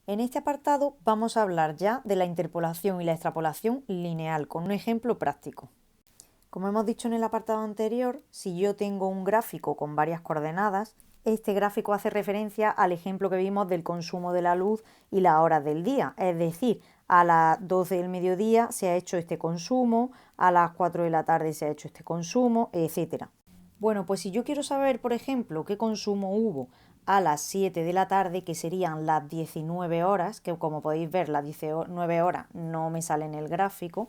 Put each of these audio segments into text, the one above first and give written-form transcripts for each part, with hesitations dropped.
En este apartado vamos a hablar ya de la interpolación y la extrapolación lineal con un ejemplo práctico. Como hemos dicho en el apartado anterior, si yo tengo un gráfico con varias coordenadas, este gráfico hace referencia al ejemplo que vimos del consumo de la luz y las horas del día, es decir, a las 12 del mediodía se ha hecho este consumo, a las 4 de la tarde se ha hecho este consumo, etc. Bueno, pues si yo quiero saber, por ejemplo, qué consumo hubo a las 7 de la tarde, que serían las 19 horas, que como podéis ver las 19 horas no me sale en el gráfico,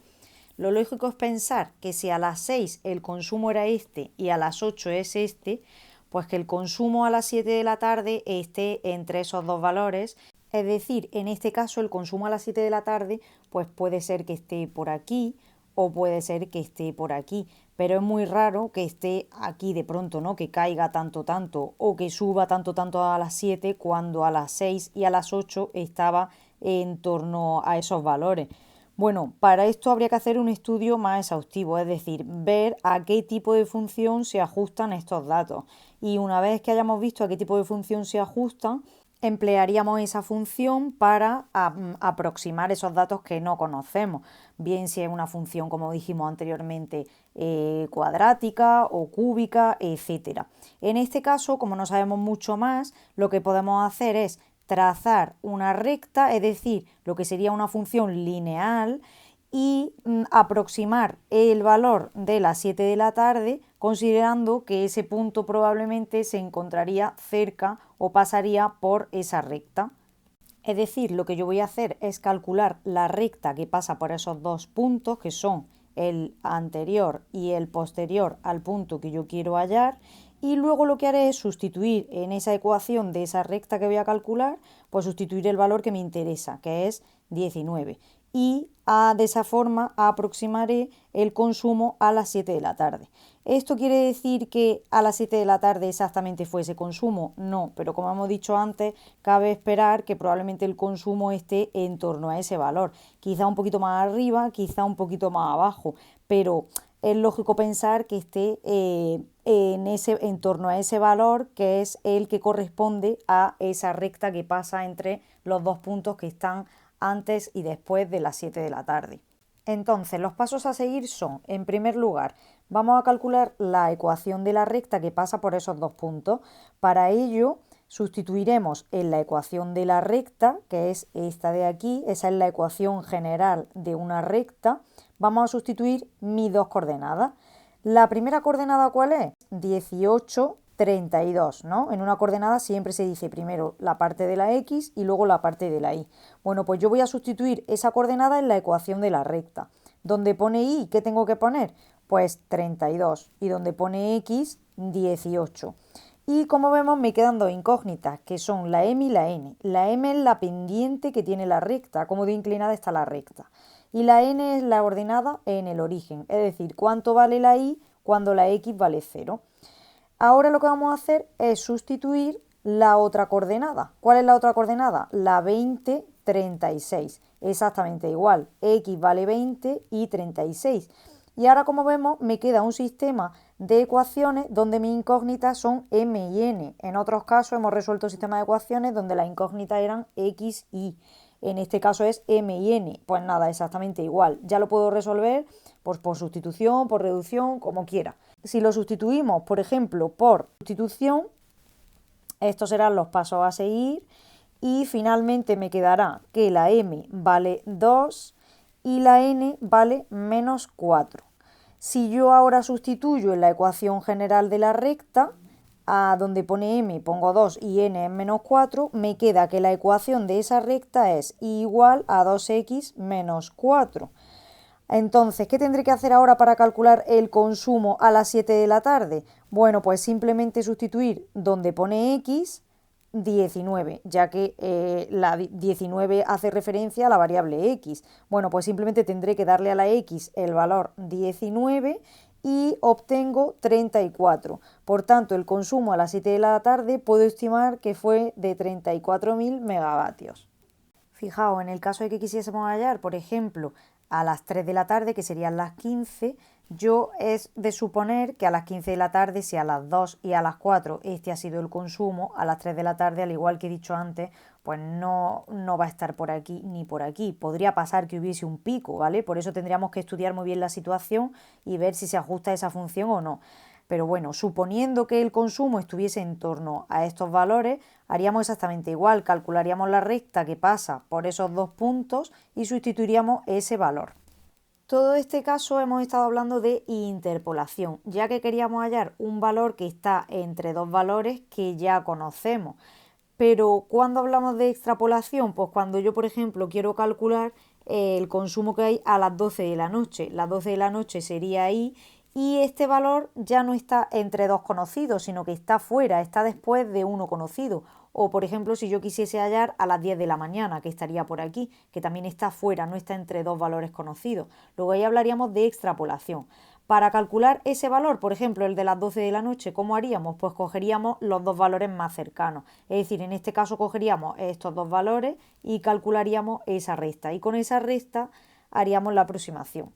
lo lógico es pensar que si a las 6 el consumo era este y a las 8 es este, pues que el consumo a las 7 de la tarde esté entre esos dos valores. Es decir, en este caso el consumo a las 7 de la tarde pues puede ser que esté por aquí o puede ser que esté por aquí, pero es muy raro que esté aquí de pronto, ¿no? Que caiga tanto o que suba tanto a las 7 cuando a las 6 y a las 8 estaba en torno a esos valores. Bueno, para esto habría que hacer un estudio más exhaustivo, es decir, ver a qué tipo de función se ajustan estos datos. Y una vez que hayamos visto a qué tipo de función se ajustan, emplearíamos esa función para aproximar esos datos que no conocemos, bien si es una función, como dijimos anteriormente, cuadrática o cúbica, etc. En este caso, como no sabemos mucho más, lo que podemos hacer es trazar una recta, es decir, lo que sería una función lineal, y aproximar el valor de las 7 de la tarde considerando que ese punto probablemente se encontraría cerca o pasaría por esa recta. Es decir, lo que yo voy a hacer es calcular la recta que pasa por esos dos puntos, que son el anterior y el posterior al punto que yo quiero hallar, y luego lo que haré es sustituir en esa ecuación de esa recta que voy a calcular, pues sustituir el valor que me interesa, que es 19. Y de esa forma aproximaré el consumo a las 7 de la tarde. ¿Esto quiere decir que a las 7 de la tarde exactamente fue ese consumo? No, pero como hemos dicho antes, cabe esperar que probablemente el consumo esté en torno a ese valor. Quizá un poquito más arriba, quizá un poquito más abajo, pero es lógico pensar que esté en torno a ese valor, que es el que corresponde a esa recta que pasa entre los dos puntos que están antes y después de las 7 de la tarde. Entonces, los pasos a seguir son, en primer lugar, vamos a calcular la ecuación de la recta que pasa por esos dos puntos. Para ello, sustituiremos en la ecuación de la recta, que es esta de aquí, esa es la ecuación general de una recta, vamos a sustituir mis dos coordenadas. La primera coordenada, ¿cuál es? 18, 32, ¿no? En una coordenada siempre se dice primero la parte de la x y luego la parte de la y. Bueno, pues yo voy a sustituir esa coordenada en la ecuación de la recta. Donde pone y, ¿qué tengo que poner? Pues 32. Y donde pone x, 18. Y como vemos me quedan dos incógnitas, que son la m y la n. La m es la pendiente que tiene la recta, cómo de inclinada está la recta. Y la n es la ordenada en el origen, es decir, cuánto vale la y cuando la x vale 0. Ahora lo que vamos a hacer es sustituir la otra coordenada. ¿Cuál es la otra coordenada? La 20, 36. Exactamente igual. X vale 20 y 36. Y ahora, como vemos, me queda un sistema de ecuaciones donde mis incógnitas son m y n. En otros casos hemos resuelto sistemas de ecuaciones donde las incógnitas eran x y. En este caso es m y n. Pues nada, exactamente igual. Ya lo puedo resolver pues por sustitución, por reducción, como quiera. Si lo sustituimos, por ejemplo, por sustitución, estos serán los pasos a seguir y finalmente me quedará que la m vale 2 y la n vale menos 4. Si yo ahora sustituyo en la ecuación general de la recta, a donde pone m pongo 2 y n es menos 4, me queda que la ecuación de esa recta es igual a 2x menos 4. Entonces, ¿qué tendré que hacer ahora para calcular el consumo a las 7 de la tarde? Bueno, pues simplemente sustituir donde pone x 19, ya que la 19 hace referencia a la variable x. Bueno, pues simplemente tendré que darle a la x el valor 19 y obtengo 34. Por tanto, el consumo a las 7 de la tarde puedo estimar que fue de 34.000 megavatios. Fijaos, en el caso de que quisiésemos hallar, por ejemplo, a las 3 de la tarde, que serían las 15, yo es de suponer que a las 15 de la tarde, si a las 2 y a las 4 este ha sido el consumo, a las 3 de la tarde, al igual que he dicho antes, pues no va a estar por aquí ni por aquí. Podría pasar que hubiese un pico, ¿vale? Por eso tendríamos que estudiar muy bien la situación y ver si se ajusta a esa función o no. Pero bueno, suponiendo que el consumo estuviese en torno a estos valores, haríamos exactamente igual, calcularíamos la recta que pasa por esos dos puntos y sustituiríamos ese valor. Todo este caso hemos estado hablando de interpolación, ya que queríamos hallar un valor que está entre dos valores que ya conocemos. Pero ¿cuándo hablamos de extrapolación? Pues cuando yo, por ejemplo, quiero calcular el consumo que hay a las 12 de la noche. Las 12 de la noche sería ahí y este valor ya no está entre dos conocidos, sino que está fuera, está después de uno conocido. O, por ejemplo, si yo quisiese hallar a las 10 de la mañana, que estaría por aquí, que también está fuera, no está entre dos valores conocidos. Luego ahí hablaríamos de extrapolación. Para calcular ese valor, por ejemplo, el de las 12 de la noche, ¿cómo haríamos? Pues cogeríamos los dos valores más cercanos. Es decir, en este caso cogeríamos estos dos valores y calcularíamos esa resta. Y con esa resta haríamos la aproximación.